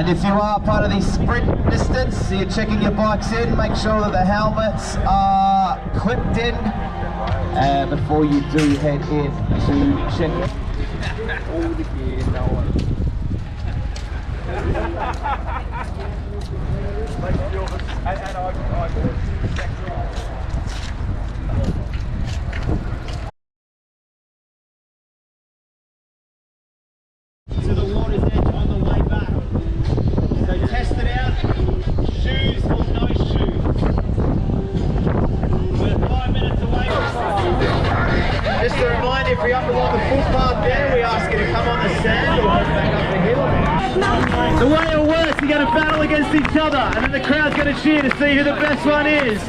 And if you are part of the sprint distance, you're checking your bikes in, make sure that the helmets are clipped in before you do head in to check it. To the water's edge on the way back. So test it out, shoes or no shoes. We're 5 minutes away. Just a reminder, if you're up along the footpath there, we ask you to come on the sand or head back up the hill. The way it works, you're going to battle against each other and then the crowd's going to cheer to see who the best one is.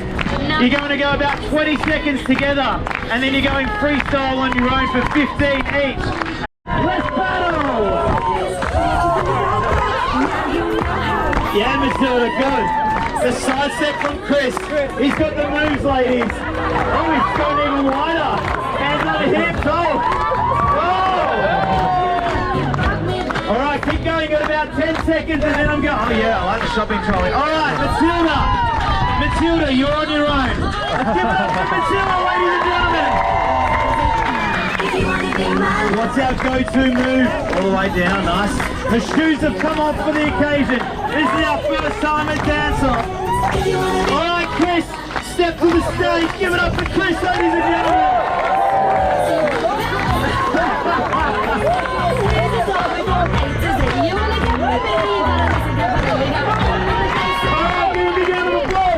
You're going to go about 20 seconds together and then you're going freestyle on your own for 15 each. Let's battle! Yeah, Matilda, good. The side step from Chris. He's got the moves, ladies. Oh, he's going even wider. Hands on the hips. Oh! All right, keep going. Got about 10 seconds, and then I'm going. Oh yeah, I like the shopping trolley. All right, Matilda. Matilda, you're on your own. Let's give it up for Matilda, ladies and gentlemen. What's our go-to move? All the way down, nice. The shoes have come off for the occasion. This is our first time at dance-off. All right, Chris, step to the stage. Give it up for Chris, ladies and gentlemen. All right, give him a round of applause.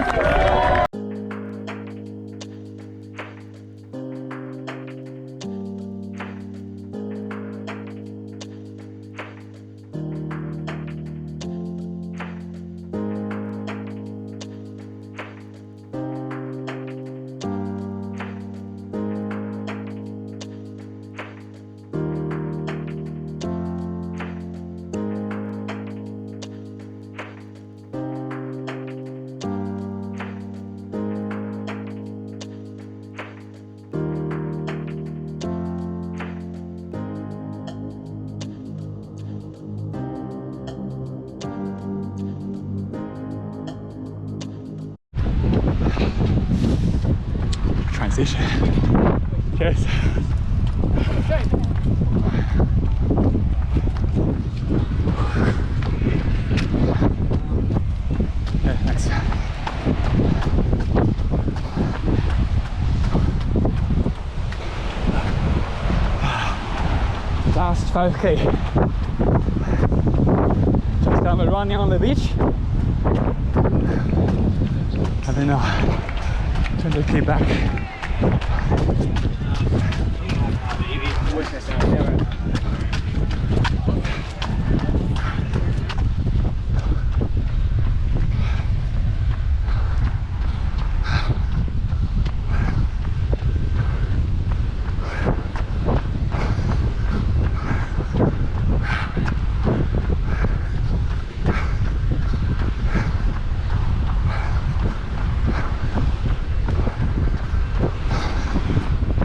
Transition. Cheers. Yeah, nice. Last 5k. Just done running on the beach. And then 20k back.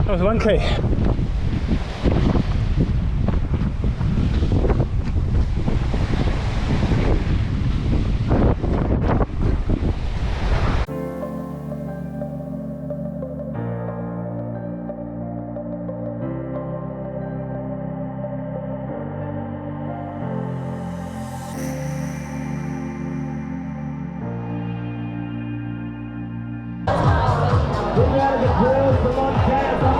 That was 1k. Bring out of the girls from Montana.